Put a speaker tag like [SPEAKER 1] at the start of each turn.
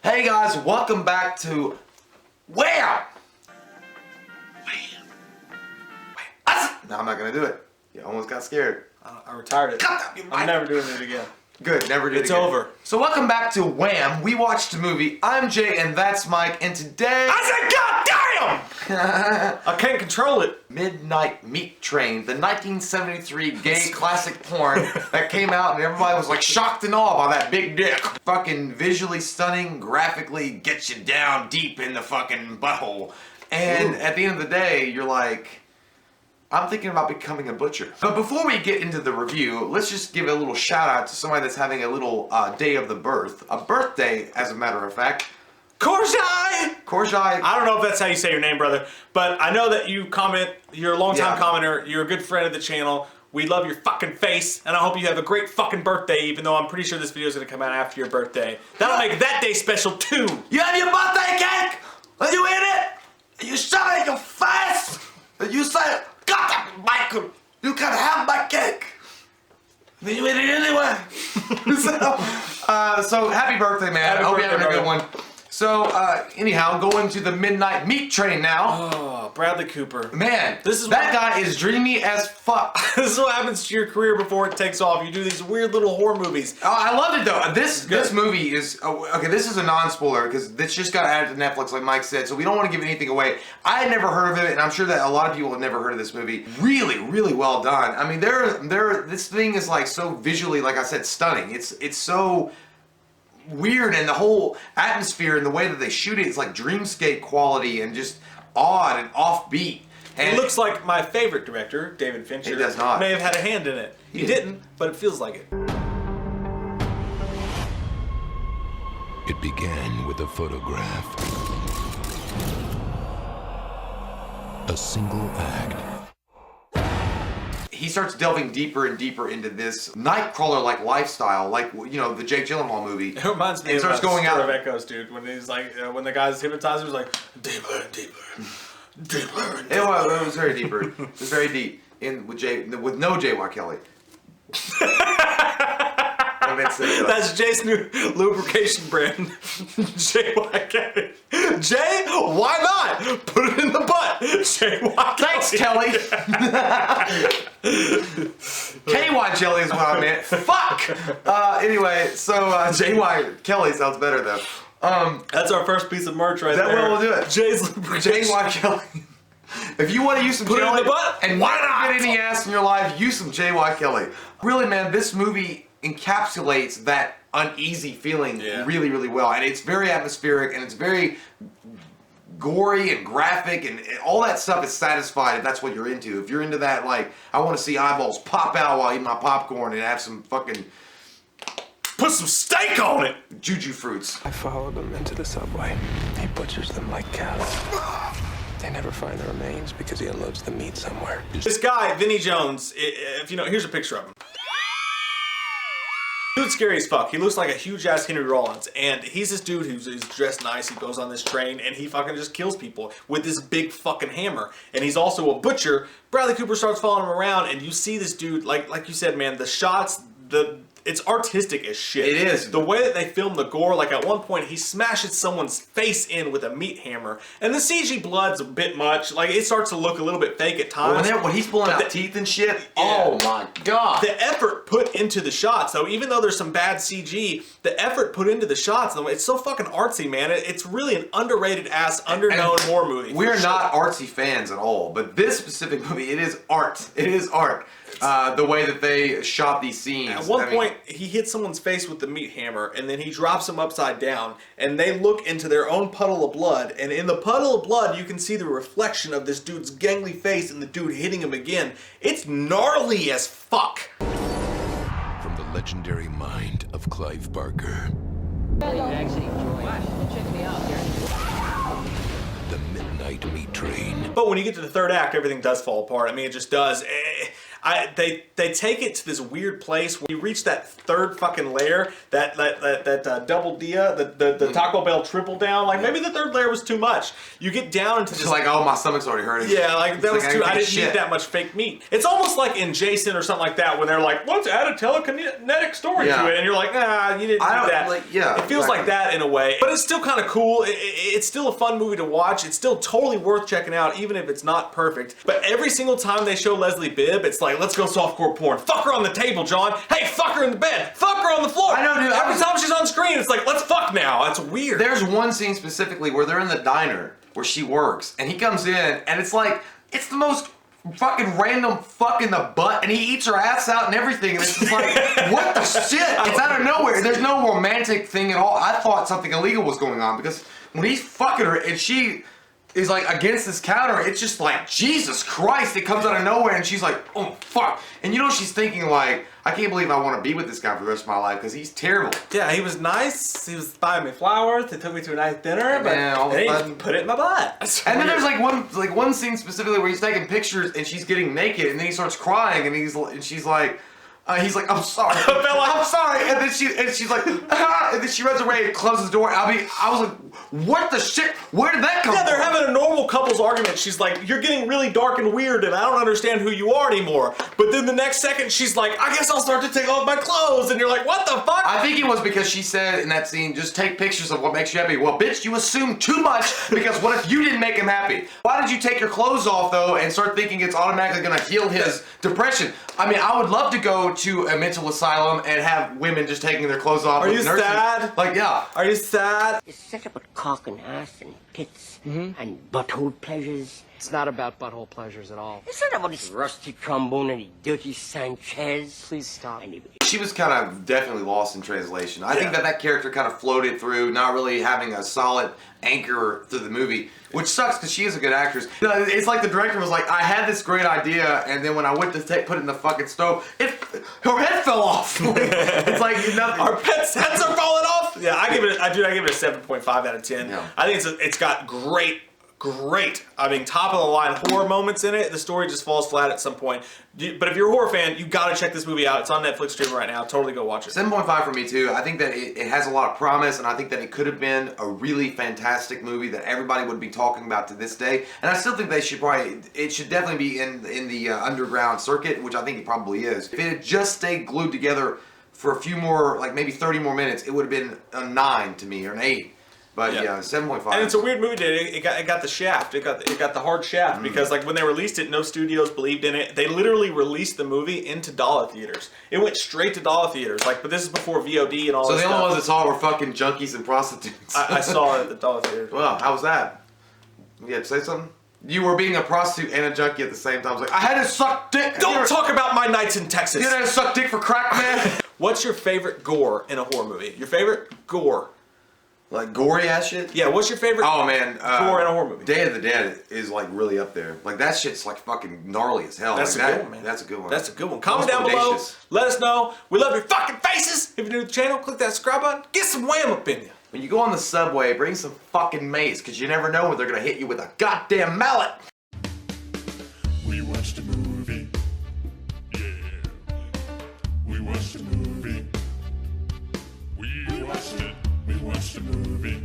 [SPEAKER 1] Hey guys, welcome back to Wham! No, I'm not gonna do it. You almost got scared.
[SPEAKER 2] I retired it. I'm never doing it again.
[SPEAKER 1] Good, never do it again.
[SPEAKER 2] It's over.
[SPEAKER 1] So welcome back to Wham! We watched a movie. I'm Jay and that's Mike, and today...
[SPEAKER 2] I said, God damn! I can't control it.
[SPEAKER 1] Midnight Meat Train, the 1973 gay classic porn that came out and everybody was like shocked and awed by that big dick. Fucking visually stunning, graphically gets you down deep in the fucking butthole. And at the end of the day, you're like, I'm thinking about becoming a butcher. But before we get into the review, let's just give a little shout out to somebody that's having a little day of the birth. A birthday, as a matter of fact.
[SPEAKER 2] Korjai! I don't know if that's how you say your name, brother, but I know that you comment, you're a long-time commenter, you're a good friend of the channel. We love your fucking face, and I hope you have a great fucking birthday, even though I'm pretty sure this video is going to come out after your birthday. That'll make that day special, too.
[SPEAKER 1] You have your birthday cake? Are you in it? You shove it in your face? And you say, God, Michael, you can have my cake. Then you eat it anyway. so happy birthday, man. I hope you're having a good one. So, anyhow, going to the Midnight Meat Train now.
[SPEAKER 2] Oh, Bradley Cooper.
[SPEAKER 1] Man, that guy is dreamy as fuck.
[SPEAKER 2] This is what happens to your career before it takes off. You do these weird little horror movies.
[SPEAKER 1] Oh, I loved it, though. This movie is... okay, this is a non-spoiler, because this just got added to Netflix, like Mike said, so we don't want to give anything away. I had never heard of it, and I'm sure that a lot of people have never heard of this movie. Really, really well done. I mean, this thing is, like, so visually, like I said, stunning. It's so... weird, and the whole atmosphere and the way that they shoot it is like dreamscape quality and just odd and offbeat. And
[SPEAKER 2] it looks like my favorite director, David Fincher,
[SPEAKER 1] it does not.
[SPEAKER 2] May have had a hand in it. He didn't, but it feels like it.
[SPEAKER 3] It began with a photograph. A single act.
[SPEAKER 1] He starts delving deeper and deeper into this Nightcrawler-like lifestyle, like, you know, the Jake Gyllenhaal movie.
[SPEAKER 2] It reminds me of Story of Echoes, dude. When he's like, when the guy's hypnotized, he was like, deeper and deeper, deeper and deeper.
[SPEAKER 1] It was very deeper. It was very deep. With no J.Y. Kelly.
[SPEAKER 2] That's Jay's new lubrication brand. J.Y. Kelly. Jay, why not? Put it in the butt. J.Y.
[SPEAKER 1] Thanks, Kelly. K.Y. Jelly is what I meant. Fuck! Anyway, so J.Y. Kelly sounds better though.
[SPEAKER 2] That's our first piece of merch right there.
[SPEAKER 1] That will do it.
[SPEAKER 2] Jay's lubrication.
[SPEAKER 1] J.Y. Kelly. If you want to use some
[SPEAKER 2] Put
[SPEAKER 1] jelly
[SPEAKER 2] it in the butt,
[SPEAKER 1] and
[SPEAKER 2] why
[SPEAKER 1] not
[SPEAKER 2] not?
[SPEAKER 1] get any ass in your life, use some J.Y. Kelly. Really, man, this movie encapsulates that uneasy feeling really, really well. And it's very atmospheric and it's very gory and graphic and all that stuff is satisfied if that's what you're into. If you're into that, like, I want to see eyeballs pop out while eating my popcorn and have some fucking...
[SPEAKER 2] put some steak on it!
[SPEAKER 1] Juju fruits.
[SPEAKER 4] I followed them into the subway. He butchers them like cows. They never find the remains because he unloads the meat somewhere.
[SPEAKER 2] This guy, Vinnie Jones, if you know, here's a picture of him. Dude's scary as fuck. He looks like a huge ass Henry Rollins, and he's this dude who's dressed nice. He goes on this train and he fucking just kills people with this big fucking hammer. And he's also a butcher. Bradley Cooper starts following him around, and you see this dude, like you said, man, the shots, it's artistic as shit.
[SPEAKER 1] It is.
[SPEAKER 2] The way that they film the gore, like at one point he smashes someone's face in with a meat hammer, and the CG blood's a bit much. Like it starts to look a little bit fake at times.
[SPEAKER 1] When he's pulling out teeth and shit, oh my god.
[SPEAKER 2] The effort put into the shots, though, even though there's some bad CG, the effort put into the shots, it's so fucking artsy, man. It's really an underrated ass, underknown horror movie.
[SPEAKER 1] We're not artsy fans at all, but this specific movie, it is art. It is art. The way that they shot these scenes.
[SPEAKER 2] At one point, he hits someone's face with the meat hammer, and then he drops them upside down, and they look into their own puddle of blood, and in the puddle of blood, you can see the reflection of this dude's gangly face and the dude hitting him again. It's gnarly as fuck.
[SPEAKER 3] From the legendary mind of Clive Barker. The Midnight Meat Train.
[SPEAKER 2] But when you get to the third act, everything does fall apart. I mean, it just does. They take it to this weird place where you reach that third fucking layer, that double dia, the Taco Bell triple down. Like maybe the third layer was too much. You get down into this.
[SPEAKER 1] It's like, oh, my stomach's already hurting.
[SPEAKER 2] Yeah, like that was too. I didn't
[SPEAKER 1] shit.
[SPEAKER 2] need that much fake meat. It's almost like in Jason or something like that when they're like, let's add a telekinetic story to it, and you're like, nah, you didn't do that.
[SPEAKER 1] Like, yeah,
[SPEAKER 2] it feels like that in a way, but it's still kind of cool. It's still a fun movie to watch. It's still totally worth checking out, even if it's not perfect. But every single time they show Leslie Bibb, it's like, let's go softcore porn. Fuck her on the table, John. Hey, fuck her in the bed. Fuck her on the floor.
[SPEAKER 1] I know, dude.
[SPEAKER 2] Every time she's on screen, it's like, let's fuck now. That's weird.
[SPEAKER 1] There's one scene specifically where they're in the diner where she works, and he comes in, and it's like, it's the most fucking random fuck in the butt, and he eats her ass out and everything, and it's just like, what the shit? It's out of nowhere. There's no romantic thing at all. I thought something illegal was going on, because when he's fucking her, and she is like against this counter, it's just like, Jesus Christ, it comes out of nowhere, and she's like, oh fuck. And you know she's thinking like, I can't believe I want to be with this guy for the rest of my life, because he's terrible.
[SPEAKER 2] Yeah, he was nice. He was buying me flowers. He took me to a nice dinner, but then he put it in my butt.
[SPEAKER 1] And then there's like one scene specifically where he's taking pictures and she's getting naked, and then he starts crying, and she's like, he's like, I'm sorry, I'm sorry, and then she's like, ah, and then she runs away and closes the door. I was like, what the shit? Where did that come from?
[SPEAKER 2] Yeah, they're having a normal couples argument. She's like, you're getting really dark and weird, and I don't understand who you are anymore. But then the next second, she's like, I guess I'll start to take off my clothes, and you're like, what the fuck?
[SPEAKER 1] I think it was because she said in that scene, just take pictures of what makes you happy. Well, bitch, you assume too much, because what if you didn't make him happy? Why did you take your clothes off, though, and start thinking it's automatically gonna heal his depression? I mean, I would love to go to a mental asylum and have women just taking their clothes off.
[SPEAKER 2] Are you sad?
[SPEAKER 1] Like, yeah.
[SPEAKER 2] Are you sad?
[SPEAKER 5] It's set up with cock and ass and tits and butthole pleasures.
[SPEAKER 6] It's not about butthole pleasures at all.
[SPEAKER 5] It's not about this rusty trombone and the dirty Sanchez.
[SPEAKER 6] Please stop.
[SPEAKER 1] She was kind of definitely lost in translation. I think that character kind of floated through, not really having a solid anchor through the movie, which sucks because she is a good actress. You know, it's like the director was like, I had this great idea, and then when I went to put it in the fucking stove, her head fell off. It's like nothing.
[SPEAKER 2] Our pets' heads are falling off. Yeah, I give it a 7.5 out of 10.
[SPEAKER 1] Yeah.
[SPEAKER 2] I think it's got great, I mean, top of the line horror moments in it. The story just falls flat at some point. But if you're a horror fan, you gotta check this movie out. It's on Netflix streaming right now. Totally go watch it.
[SPEAKER 1] 7.5 for me too. I think that it has a lot of promise, and I think that it could have been a really fantastic movie that everybody would be talking about to this day. And I still think it should definitely be in the underground circuit, which I think it probably is. If it had just stayed glued together for a few more, like maybe 30 more minutes, it would have been a 9 to me, or an 8. But yeah, 7.5.
[SPEAKER 2] And it's a weird movie, dude. It got the shaft. It got the hard shaft because like when they released it, no studios believed in it. They literally released the movie into dollar theaters. It went straight to dollar theaters. Like, but this is before VOD and all.
[SPEAKER 1] So
[SPEAKER 2] this
[SPEAKER 1] the
[SPEAKER 2] stuff.
[SPEAKER 1] only ones that saw were fucking junkies and prostitutes.
[SPEAKER 2] I saw it at the dollar theater.
[SPEAKER 1] Well, how was that? You had to say something? You were being a prostitute and a junkie at the same time. I was like, I had to suck dick.
[SPEAKER 2] Don't talk about my nights in Texas.
[SPEAKER 1] You had to suck dick for crack, man.
[SPEAKER 2] What's your favorite gore in a horror movie? Your favorite gore?
[SPEAKER 1] Like gory ass shit?
[SPEAKER 2] Yeah, what's your favorite
[SPEAKER 1] gore
[SPEAKER 2] in a horror movie?
[SPEAKER 1] Day of the Dead is like really up there. Like that shit's like fucking gnarly as hell.
[SPEAKER 2] That's
[SPEAKER 1] like
[SPEAKER 2] a good one, man.
[SPEAKER 1] That's a good one.
[SPEAKER 2] That's a good one. Comment down below. Let us know. We love your fucking faces. If you're new to the channel, click that subscribe button. Get some wham up in you.
[SPEAKER 1] When you go on the subway, bring some fucking mace, because you never know when they're gonna hit you with a goddamn mallet.
[SPEAKER 7] We watched a movie. Yeah. We watched a movie. We watched it. We watched a movie.